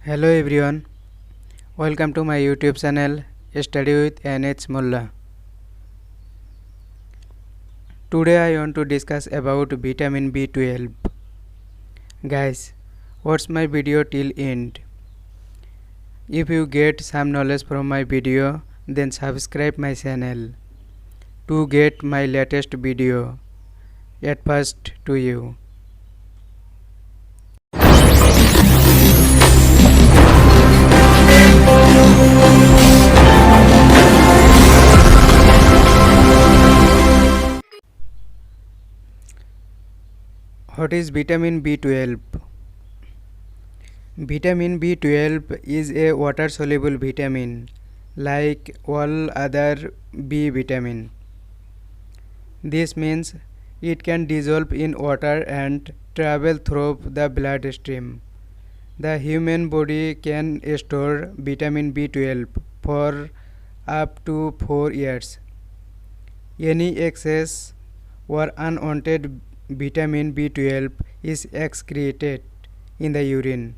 Hello everyone, welcome to my YouTube channel Study with NH Molla. Today I want to discuss about vitamin B12. Guys, watch my video till end. If you get some knowledge from my video, then subscribe my channel to get my latest video at first to you. What is vitamin B12? Vitamin B12 is a water soluble vitamin like all other B vitamin. This means it can dissolve in water and travel through the bloodstream. The human body can store vitamin B12 for up to 4 years. Any excess or unwanted vitamin B12 is excreted in the urine.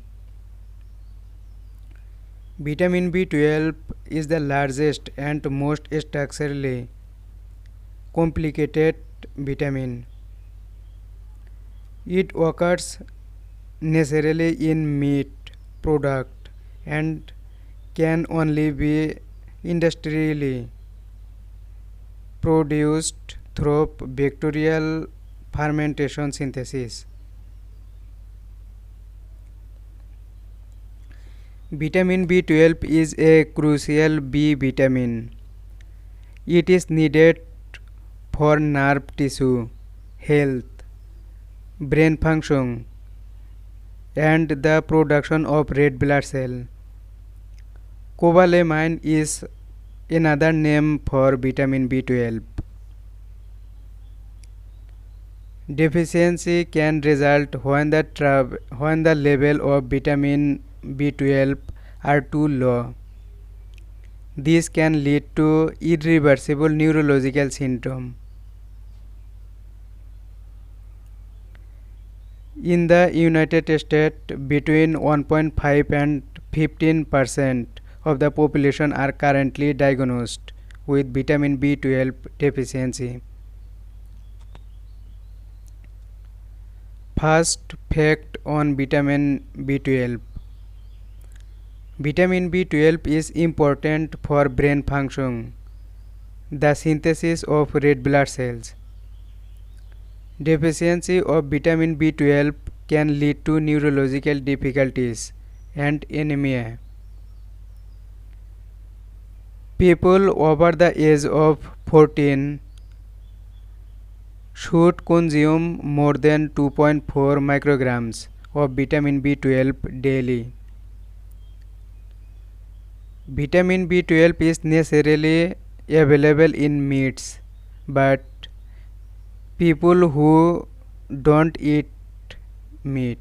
Vitamin B12 is the largest and most structurally complicated vitamin. It occurs naturally in meat product and can only be industrially produced through bacterial fermentation synthesis. Vitamin B12 is a crucial B vitamin. It is needed for nerve tissue health, brain function, and the production of red blood cell. Cobalamin is another name for vitamin B12. Deficiency can result when the level of vitamin B12 are too low. This can lead to irreversible neurological syndrome. In the United States, between 1.5 and 15% of the population are currently diagnosed with vitamin B12 deficiency. First fact on vitamin B12. Vitamin B12 is important for brain function, the synthesis of red blood cells. Deficiency of vitamin B12 can lead to neurological difficulties and anemia. People over the age of 14 should consume more than 2.4 micrograms of vitamin B12 daily. Vitamin B12 is naturally available in meats, but people who don't eat meat,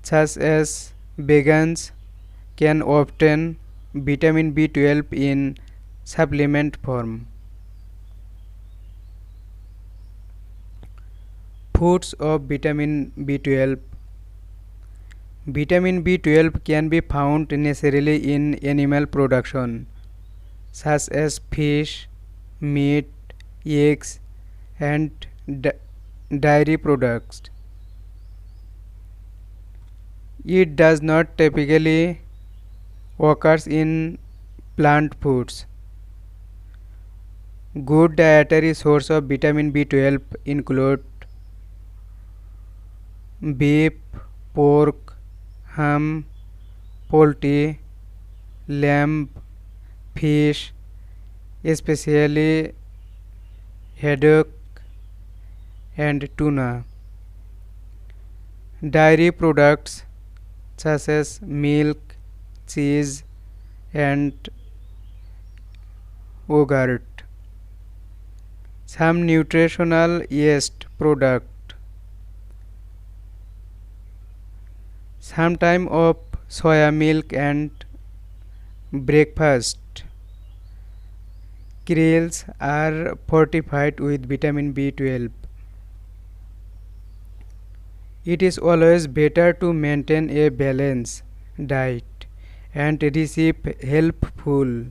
such as vegans, can obtain vitamin B12 in supplement form. Foods of vitamin B12. Vitamin B12 can be found naturally in animal production, such as fish, meat, eggs, and dairy products. It does not typically occurs in plant foods. Good dietary source of vitamin B12 include beef, pork, ham, poultry, lamb, fish, especially haddock and tuna. Dairy products such as milk, cheese, and yogurt. Some nutritional yeast product. Some type of soya milk and breakfast cereals are fortified with vitamin B12. It is always better to maintain a balanced diet and receive helpful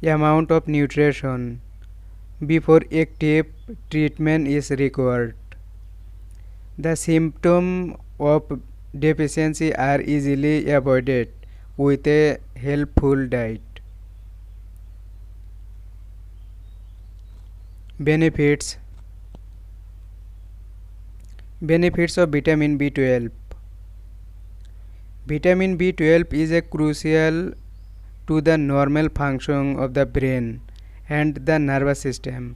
amount of nutrition before active treatment is required. The symptoms of deficiency are easily avoided with a helpful diet. Benefits of vitamin B12. Vitamin B12 is a crucial to the normal function of the brain and the nervous system.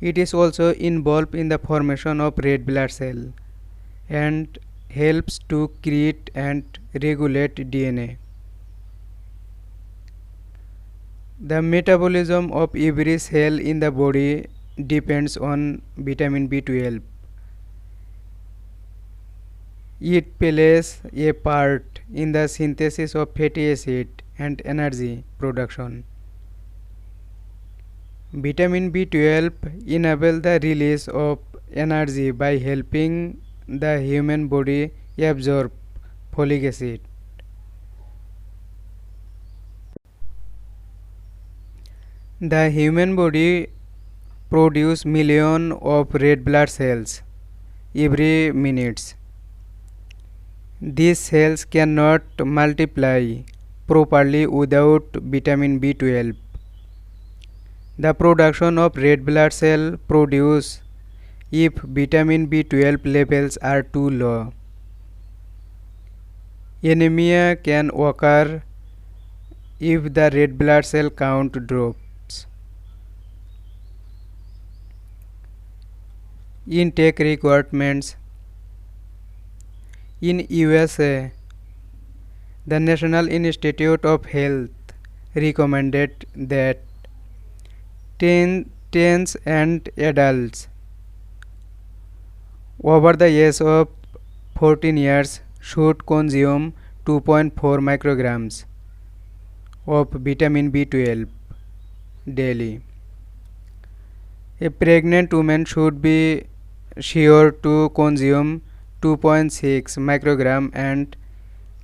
It is also involved in the formation of red blood cell and helps to create and regulate DNA. The metabolism of every cell in the body depends on vitamin B12. It plays a part in the synthesis of fatty acid and energy production. Vitamin B12 enables the release of energy by helping the human body absorb folic acid. The human body produces millions of red blood cells every minute. These cells cannot multiply properly without vitamin B12. The production of red blood cell produced if vitamin B12 levels are too low. Anemia can occur if the red blood cell count drops. Intake requirements. In USA, the National Institute of Health recommended that teens and adults over the age of 14 years should consume 2.4 micrograms of vitamin B12 daily. A pregnant woman should be sure to consume 2.6 microgram and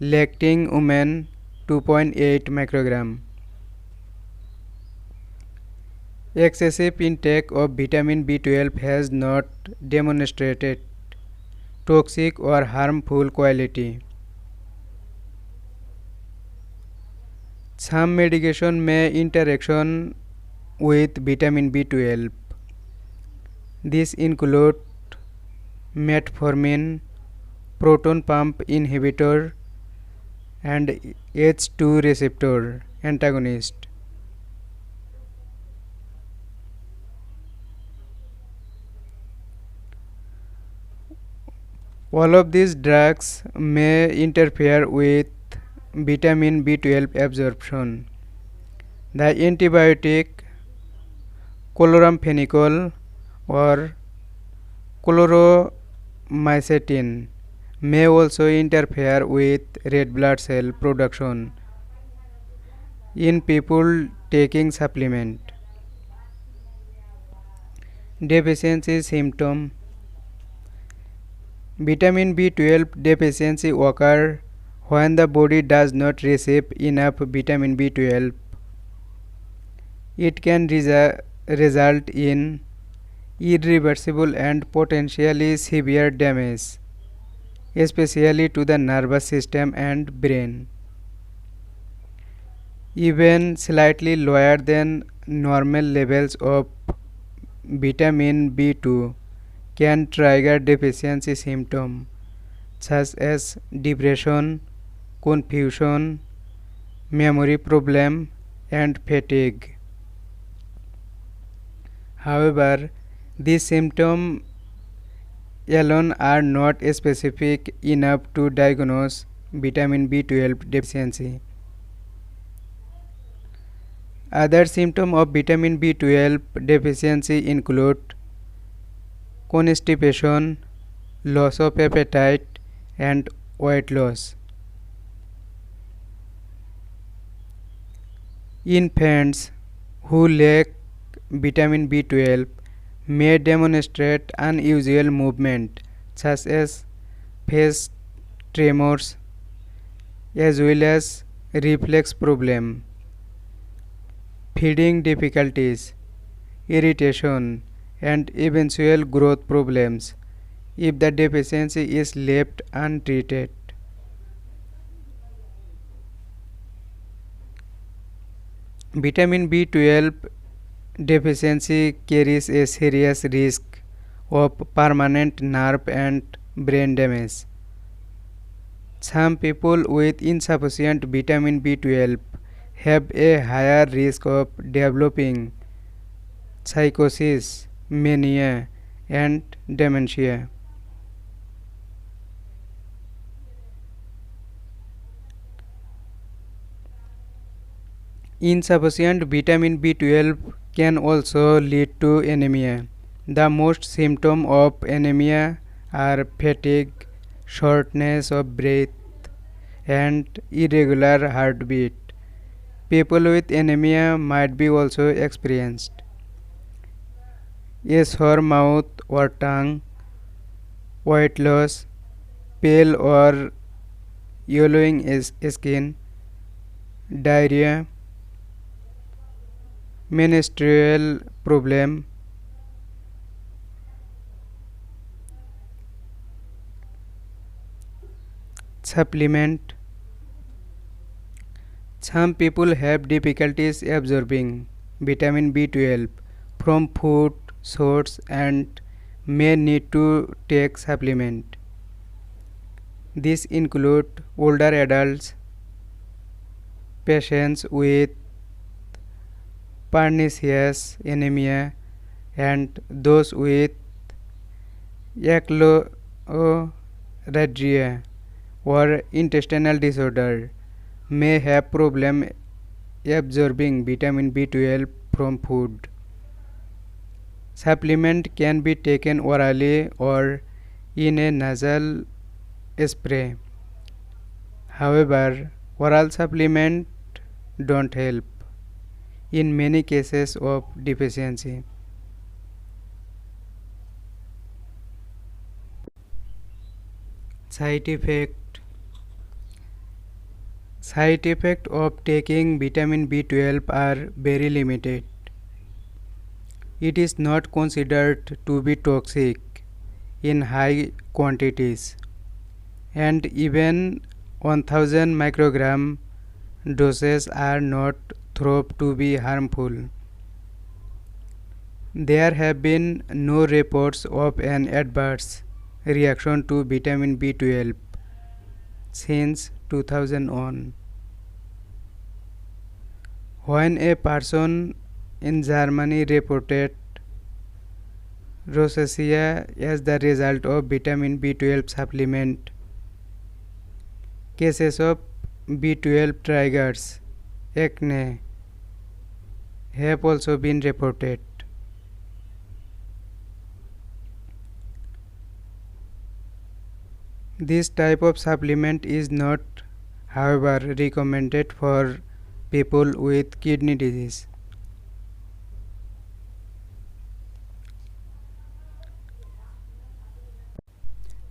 lactating women 2.8 microgram. Excessive intake of vitamin B12 has not demonstrated toxic or harmful quality. Some medication may interaction with vitamin B12. These include metformin, proton pump inhibitor, and H2 receptor antagonist. All of these drugs may interfere with vitamin B12 absorption. The antibiotic chloramphenicol or chloromycetin may also interfere with red blood cell production in people taking supplement. Deficiency symptom. Vitamin B12 deficiency occurs when the body does not receive enough vitamin B12. It can result in irreversible and potentially severe damage, especially to the nervous system and brain. Even slightly lower than normal levels of vitamin B2 can trigger deficiency symptoms such as depression, confusion, memory problem, and fatigue. However, these symptoms alone are not specific enough to diagnose vitamin B12 deficiency. Other symptoms of vitamin B12 deficiency include constipation, loss of appetite, and weight loss. Infants who lack vitamin B12 may demonstrate unusual movement such as face tremors, as well as reflex problem, feeding difficulties, irritation, and eventual growth problems if the deficiency is left untreated. Vitamin B12 deficiency carries a serious risk of permanent nerve and brain damage. Some people with insufficient vitamin B12 have a higher risk of developing psychosis, mania, and dementia. Insufficient vitamin B12 can also lead to anemia. The most symptoms of anemia are fatigue, shortness of breath, and irregular heartbeat. People with anemia might be also experienced a sore mouth or tongue, weight loss, pale or yellowing skin, diarrhea, menstrual problem, supplement. Some people have difficulties absorbing vitamin B12 from food source and may need to take supplement. These include older adults, patients with pernicious anemia, and those with achloradria or intestinal disorder may have problem absorbing vitamin B12 from food. Supplement can be taken orally or in a nasal spray. However, oral supplement don't help in many cases of deficiency. Side effect of taking vitamin B12 are very limited. It is not considered to be toxic in high quantities, and even 1000 microgram doses are not thought to be harmful. There have been no reports of an adverse reaction to vitamin B12 since 2000 on. When a person in Germany reported rosacea as the result of vitamin B12 supplement, cases of B12 triggers acne have also been reported. This type of supplement is not, however, recommended for people with kidney disease.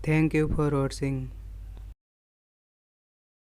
Thank you for watching.